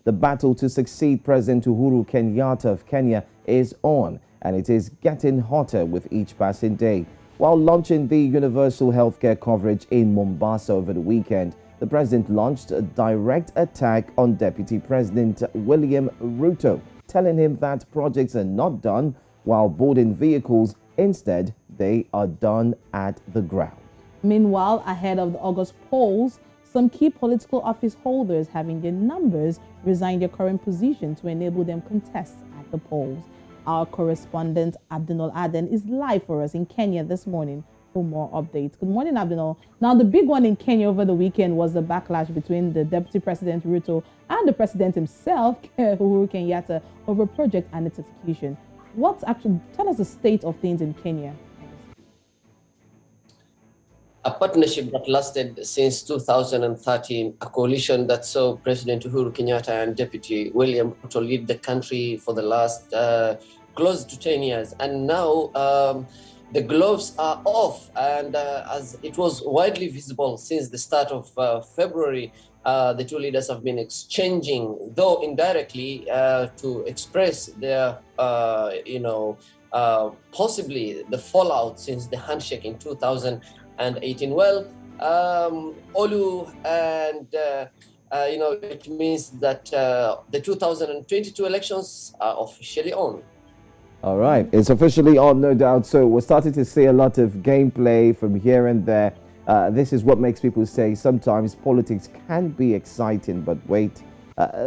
The battle to succeed President Uhuru Kenyatta of Kenya is on, and it is getting hotter with each passing day. While launching the universal healthcare coverage in Mombasa over the weekend, the president launched a direct attack on Deputy President William Ruto, telling him that projects are not done while boarding vehicles. Instead, they are done at the ground. Meanwhile, ahead of the August polls, some key political office holders having their numbers resigned their current position to enable them contest at the polls. Our correspondent Abdinoor Aden is live for us in Kenya this morning for more updates. Good morning, Abdinoor. Now, the big one in Kenya over the weekend was the backlash between the Deputy President Ruto and the President himself, Uhuru Kenyatta, over a project and its execution. Tell us the state of things in Kenya. A partnership that lasted since 2013, a coalition that saw President Uhuru Kenyatta and Deputy William Ruto lead the country for the last close to 10 years. And now the gloves are off. And as it was widely visible since the start of February, the two leaders have been exchanging, though indirectly, to express their, possibly the fallout since the handshake in 2018. Well, Olu, and it means that the 2022 elections are officially on. All right, it's officially on, no doubt. So we're starting to see a lot of gameplay from here and there. This is what makes people say sometimes politics can be exciting, but wait.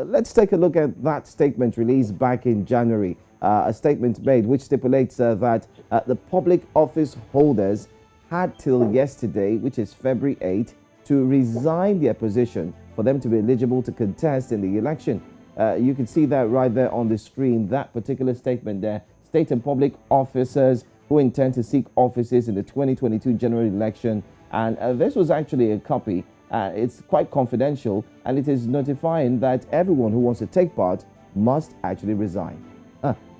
Let's take a look at that statement released back in January. A statement made which stipulates that the public office holders had till yesterday, which is February 8, to resign their position for them to be eligible to contest in the election. You can see that right there on the screen, that particular statement there. State and public officers who intend to seek offices in the 2022 general election. And this was actually a copy. It's quite confidential, and it is notifying that everyone who wants to take part must actually resign.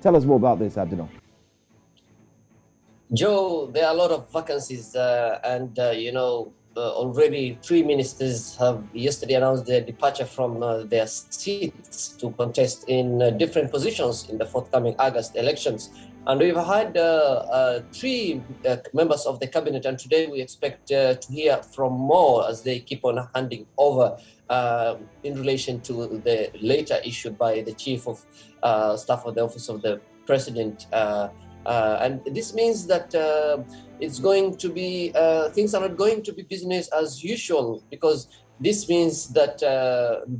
Tell us more about this, Abdinoor. Joe, there are a lot of vacancies, already 3 ministers have yesterday announced their departure from their seats to contest in different positions in the forthcoming August elections. And we've had 3 members of the cabinet, and today we expect to hear from more as they keep on handing over in relation to the letter issued by the Chief of Staff of the Office of the President. And this means that it's going to be, things are not going to be business as usual, because this means that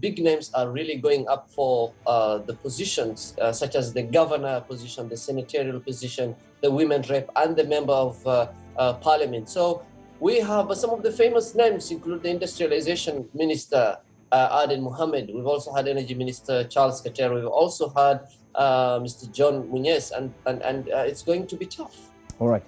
big names are really going up for the positions, such as the governor position, the senatorial position, the women rep, and the member of parliament. So we have some of the famous names, include the industrialization minister, Aden Mohammed. We've also had energy minister Charles Katero. We've also had Mr. John Munyes, and it's going to be tough. All right.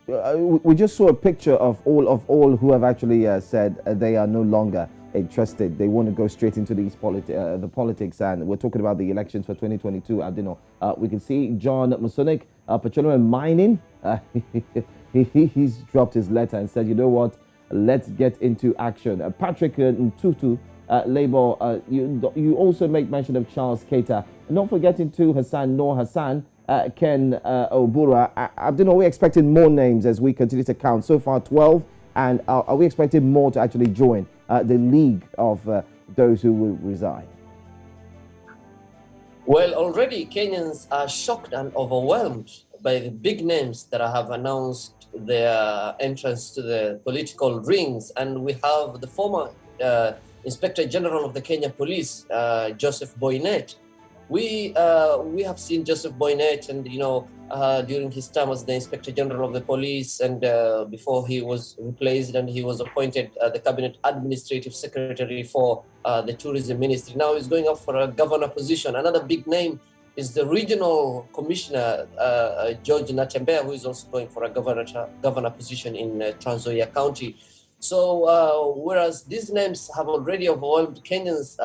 We just saw a picture of all who have actually said they are no longer interested. They want to go straight into the politics, and we're talking about the elections for 2022. Abdinoor, we can see John Musonik, petroleum and mining. He's dropped his letter and said, you know what, let's get into action. Patrick Ntutu, Labour, you also make mention of Charles Keita. Not forgetting to Hassan Noor Hassan, Ken Obura. Abdinoor, are we expecting more names as we continue to count? So far 12, and are we expecting more to actually join the league of those who will resign? Well, already Kenyans are shocked and overwhelmed by the big names that have announced their entrance to the political rings. And we have the former Inspector General of the Kenya Police, Joseph Boynet. We have seen Joseph Boynet, and during his term as the Inspector General of the Police, and before he was replaced and he was appointed the Cabinet Administrative Secretary for the Tourism Ministry. Now he's going up for a governor position. Another big name is the Regional Commissioner George Natembea, who is also going for a governor position in Trans Nzoia County. So whereas these names have already overwhelmed Kenyans,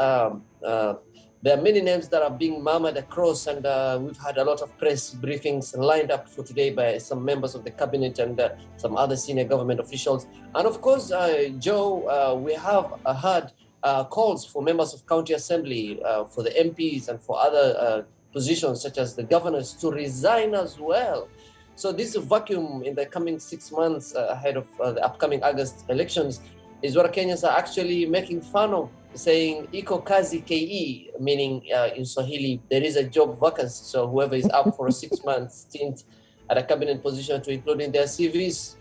there are many names that are being murmured across, and we've had a lot of press briefings lined up for today by some members of the cabinet and some other senior government officials. And of course, Joe, we have heard calls for members of county assembly, for the MPs, and for other positions such as the governors to resign as well. So this vacuum in the coming 6 months ahead of the upcoming August elections is what Kenyans are actually making fun of, saying "iko kazi ke," meaning in Swahili, there is a job vacancy. So whoever is up for a 6-month stint at a cabinet position to include in their CVs,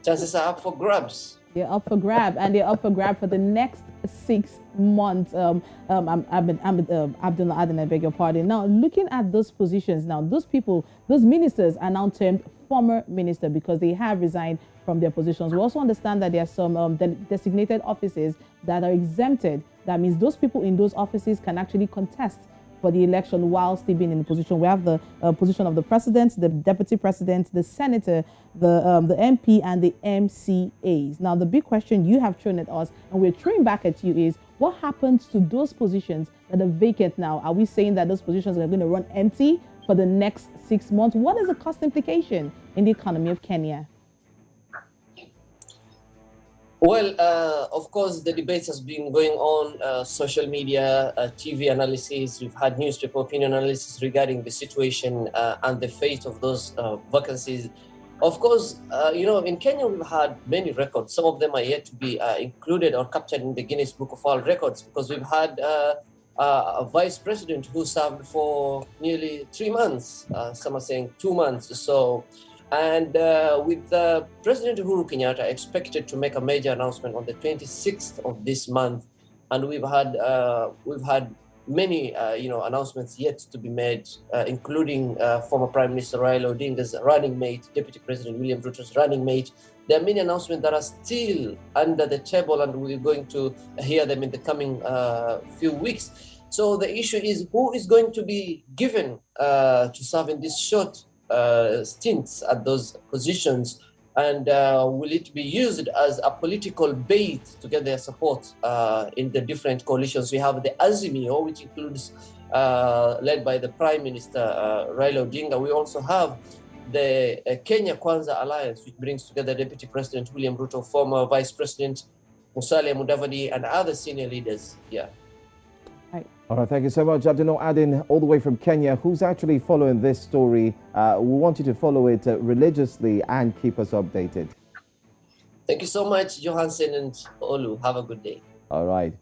chances are up for grabs. They're up for grab, and they're up for grab for the next 6 months. Abdinoor Aden, I beg your pardon. Now, looking at those positions, now those people, those ministers are now termed former minister because they have resigned from their positions. We also understand that there are some designated offices that are exempted. That means those people in those offices can actually contest for the election while still being in the position. We have the position of the president, the deputy president, the senator, the MP, and the MCAs. Now, the big question you have thrown at us, and we're throwing back at you, is what happens to those positions that are vacant now? Are we saying that those positions are going to run empty for the next 6 months? What is the cost implication in the economy of Kenya? Well, of course, the debates has been going on, social media, TV analysis. We've had newspaper opinion analysis regarding the situation and the fate of those vacancies. Of course, in Kenya, we've had many records. Some of them are yet to be included or captured in the Guinness Book of World Records, because we've had a vice president who served for nearly 3 months. Some are saying 2 months. So. And with President Uhuru Kenyatta expected to make a major announcement on the 26th of this month, and we've had many announcements yet to be made, including former Prime Minister Raila Odinga's running mate, Deputy President William Ruto's running mate. There are many announcements that are still under the table, and we're going to hear them in the coming few weeks. So the issue is, who is going to be given to serve in this short stints at those positions, and will it be used as a political bait to get their support in the different coalitions? We have the Azimio, which includes led by the Prime Minister Raila Odinga. We also have the Kenya Kwanza Alliance, which brings together Deputy President William Ruto, former Vice President Musalia Mudavadi, and other senior leaders. Yeah. All right, thank you so much, Abdinoor Aden, all the way from Kenya, who's actually following this story. We want you to follow it religiously and keep us updated. Thank you so much, Johansen and Olu. Have a good day. All right.